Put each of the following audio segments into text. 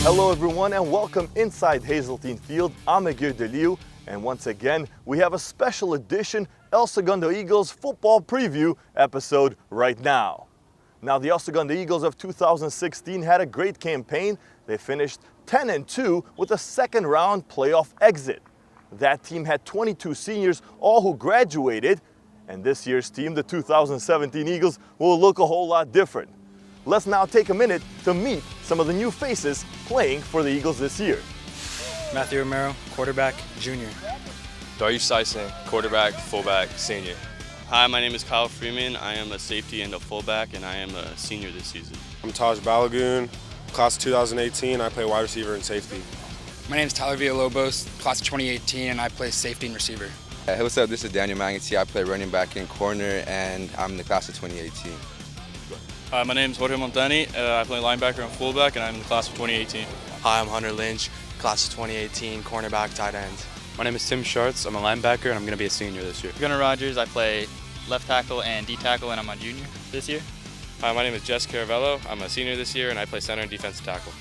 Hello everyone and welcome inside Hazeltine Field. I'm Miguel Deliu, and once again we have a special edition El Segundo Eagles football preview episode right now. Now the El Segundo Eagles of 2016 had a great campaign. They finished 10-2 with a second round playoff exit. That team had 22 seniors, all who graduated, and this year's team, the 2017 Eagles, will look a whole lot different. Let's now take a minute to meet some of the new faces playing for the Eagles this year. Matthew Romero, quarterback, junior. Darius Sison, quarterback, fullback, senior. Hi, my name is Kyle Freeman. I am a safety and a fullback, and I am a senior this season. I'm Taj Balagoon, class of 2018. I play wide receiver and safety. My name is Tyler Villalobos, class of 2018, and I play safety and receiver. Hey, what's up? This is Daniel Magnetti. I play running back and corner, and I'm in the class of 2018. Hi, my name is Jorge Montani. I play linebacker and fullback, and I'm in the class of 2018. Hi, I'm Hunter Lynch, class of 2018, cornerback, tight end. My name is Tim Schartz. I'm a linebacker, and I'm going to be a senior this year. Gunnar Rogers. I play left tackle and D tackle, and I'm a junior this year. Hi, my name is Jess Caravello. I'm a senior this year, and I play center and defensive tackle.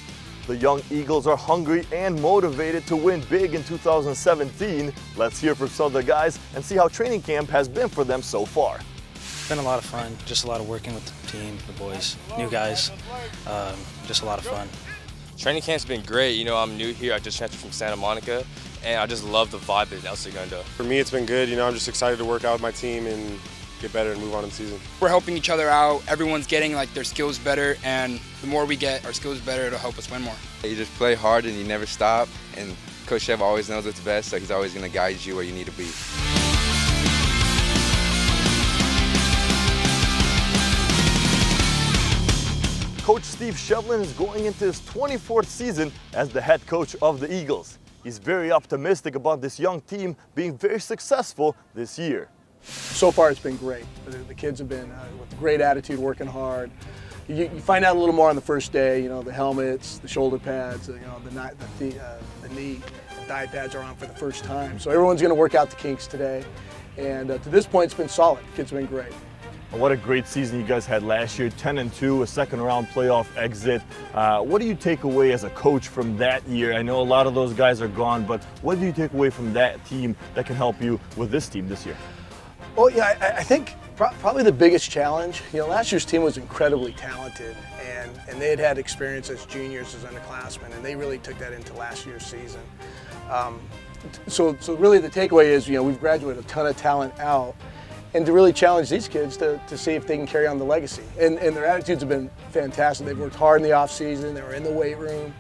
The young Eagles are hungry and motivated to win big in 2017. Let's hear from some of the guys and see how training camp has been for them so far. It's been a lot of fun, just a lot of working with the team, the boys, new guys, just a lot of fun. Training camp's been great. You know, I'm new here. I just transferred from Santa Monica, and I just love the vibe at El Segundo. For me, it's been good. You know, I'm just excited to work out with my team and get better and move on in the season. We're helping each other out. Everyone's getting their skills better, and the more we get our skills better, it'll help us win more. You just play hard and you never stop, and Coach Chev always knows what's best, so he's always going to guide you where you need to be. Coach Steve Shevlin is going into his 24th season as the head coach of the Eagles. He's very optimistic about this young team being very successful this year. So far it's been great. The kids have been with a great attitude, working hard. You find out a little more on the first day, you know, the helmets, the shoulder pads, you know, the knee, the thigh pads are on for the first time. So everyone's going to work out the kinks today. And to this point it's been solid. The kids have been great. What a great season you guys had last year, 10-2, a second round playoff exit. What do you take away as a coach from that year? I know a lot of those guys are gone, but what do you take away from that team that can help you with this team this year? Well, yeah, I think probably the biggest challenge, you know, last year's team was incredibly talented, and they had experience as juniors, as underclassmen, and they really took that into last year's season. So really the takeaway is, you know, we've graduated a ton of talent out, and to really challenge these kids to see if they can carry on the legacy. And their attitudes have been fantastic. They've worked hard in the off season. They were in the weight room.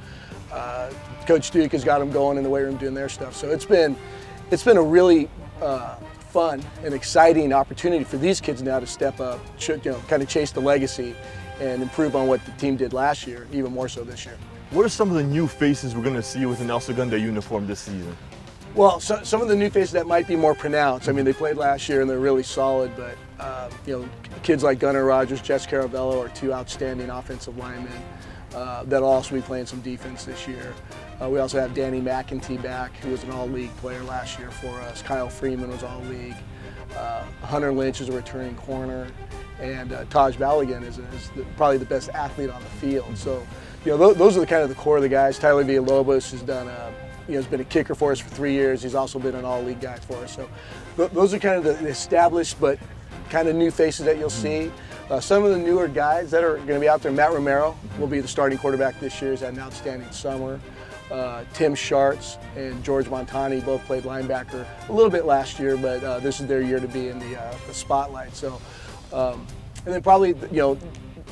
Coach Duke has got them going in the weight room doing their stuff. So it's been a really fun and exciting opportunity for these kids now to step up, you know, kind of chase the legacy and improve on what the team did last year, even more so this year. What are some of the new faces we're going to see with an El Segundo uniform this season? Well, some of the new faces that might be more pronounced. I mean, they played last year and they're really solid, but you know, kids like Gunnar Rogers, Jess Caravello are two outstanding offensive linemen that'll also be playing some defense this year. We also have Danny McEntee back, who was an all-league player last year for us. Kyle Freeman was all-league. Hunter Lynch is a returning corner, and Taj Balagoon is probably the best athlete on the field. So, you know, those are the kind of the core of the guys. Tyler Villalobos has done has been a kicker for us for 3 years. He's also been an all-league guy for us. So those are kind of the established but kind of new faces that you'll see. Some of the newer guys that are going to be out there, Matt Romero will be the starting quarterback this year. He's had an outstanding summer. Tim Schartz and George Montani both played linebacker a little bit last year, but this is their year to be in the spotlight. So, and then probably, you know,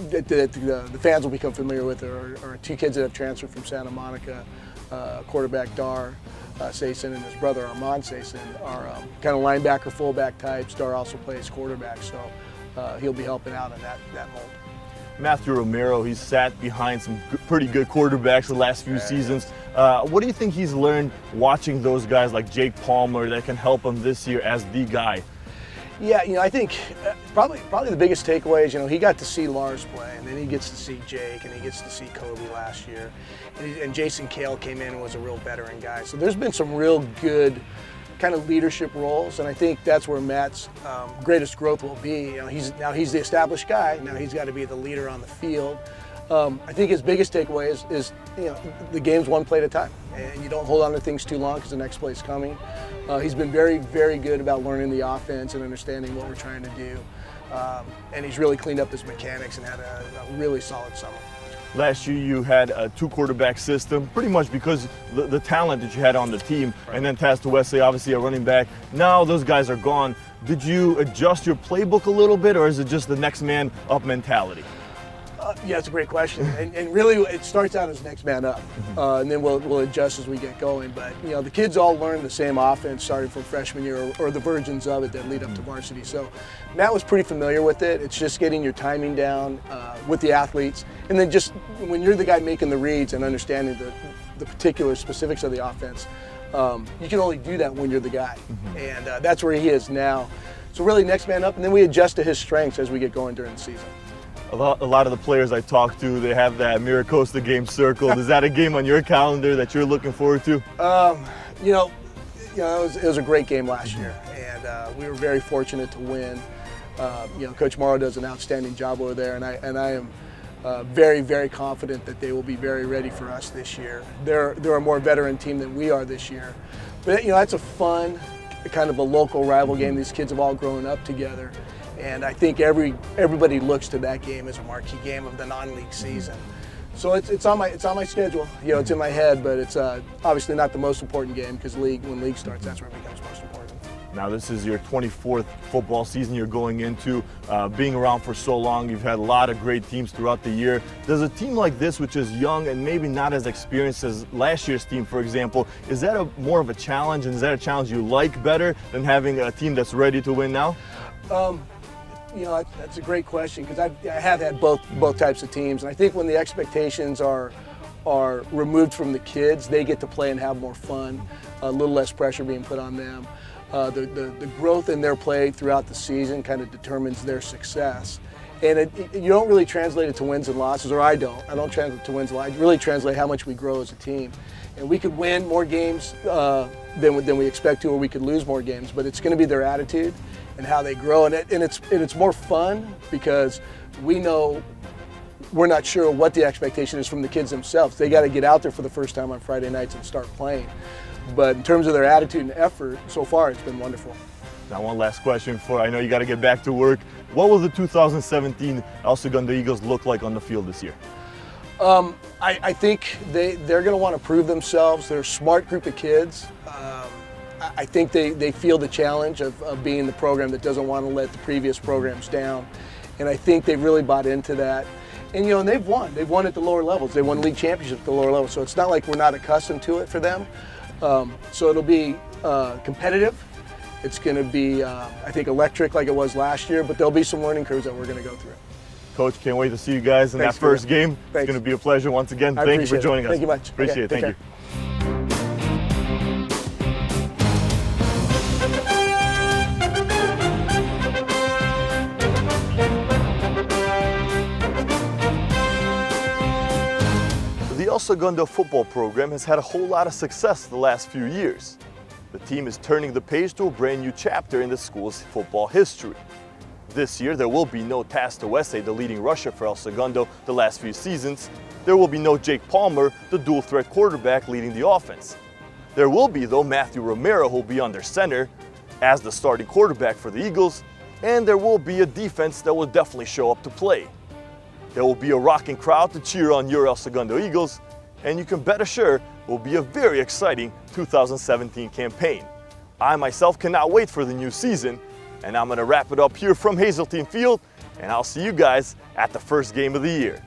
the fans will become familiar with are two kids that have transferred from Santa Monica. Quarterback Dar Sison and his brother Armand Sison are kind of linebacker, fullback types. Dar also plays quarterback, so he'll be helping out in that mold. Matthew Romero, he's sat behind some pretty good quarterbacks the last few seasons. What do you think he's learned watching those guys like Jake Palmer that can help him this year as the guy? Yeah, you know, I think probably the biggest takeaway is, you know, he got to see Lars play, and then he gets to see Jake, and he gets to see Kobe last year. And Jason Kale came in and was a real veteran guy. So there's been some real good kind of leadership roles, and I think that's where Matt's greatest growth will be. You know, he's the established guy. Now he's got to be the leader on the field. I think his biggest takeaway is the game's one play at a time, and you don't hold on to things too long because the next play's coming. He's been very, very good about learning the offense and understanding what we're trying to do, and he's really cleaned up his mechanics and had a really solid summer. Last year you had a 2-quarterback system, pretty much because the talent that you had on the team, and then Taz to Wesley, obviously a running back. Now those guys are gone. Did you adjust your playbook a little bit, or is it just the next man up mentality? Yeah, it's a great question, and really it starts out as next man up, and then we'll adjust as we get going. But the kids all learn the same offense starting from freshman year, or the versions of it that lead up to varsity. So Matt was pretty familiar with it. It's just getting your timing down with the athletes, and then just when you're the guy making the reads and understanding the particular specifics of the offense, you can only do that when you're the guy, and that's where he is now. So really next man up, and then we adjust to his strengths as we get going during the season. A lot of the players I talk to, they have that Miracosta game circled. Is that a game on your calendar that you're looking forward to? It was a great game last year, and we were very fortunate to win. Coach Morrow does an outstanding job over there, and I am very, very confident that they will be very ready for us this year. They're a more veteran team than we are this year, but that's a fun, kind of a local rival game. These kids have all grown up together. And I think everybody looks to that game as a marquee game of the non-league season. So it's on my schedule. It's in my head, but it's obviously not the most important game because when league starts, that's where it becomes most important. Now this is your 24th football season you're going into. Being around for so long, you've had a lot of great teams throughout the year. Does a team like this, which is young and maybe not as experienced as last year's team, for example, is that more of a challenge, and is that a challenge you like better than having a team that's ready to win now? That's a great question because I have had both types of teams, and I think when the expectations are removed from the kids, they get to play and have more fun, a little less pressure being put on them. The growth in their play throughout the season kind of determines their success, and you don't really translate it to wins and losses, or I don't translate it to wins and losses. I really translate how much we grow as a team, and we could win more games than we expect to, or we could lose more games, but it's going to be their attitude and how they grow, and it's more fun because we know we're not sure what the expectation is from the kids themselves. They got to get out there for the first time on Friday nights and start playing. But in terms of their attitude and effort, so far it's been wonderful. Now one last question I know you got to get back to work. What will the 2017 El Segundo Eagles look like on the field this year? I think they're going to want to prove themselves. They're a smart group of kids. I think they feel the challenge of being the program that doesn't want to let the previous programs down. And I think they've really bought into that. And and they've won. They've won at the lower levels. They won league championships at the lower levels. So it's not like we're not accustomed to it for them. So it'll be competitive. It's going to be, I think, electric like it was last year, but there'll be some learning curves that we're going to go through. Coach, can't wait to see you guys in that first game. Thanks. It's going to be a pleasure once again. I Thank you for appreciate it. joining us. Thank you much. Appreciate it. Okay, Thank take you. The El Segundo football program has had a whole lot of success the last few years. The team is turning the page to a brand new chapter in the school's football history. This year, there will be no Taz to Wesley, the leading rusher for El Segundo the last few seasons. There will be no Jake Palmer, the dual-threat quarterback leading the offense. There will be, though, Matthew Romero, who will be under center as the starting quarterback for the Eagles, and there will be a defense that will definitely show up to play. There will be a rocking crowd to cheer on your El Segundo Eagles, and you can bet assure it will be a very exciting 2017 campaign. I myself cannot wait for the new season, and I'm going to wrap it up here from Hazeltine Field, and I'll see you guys at the first game of the year.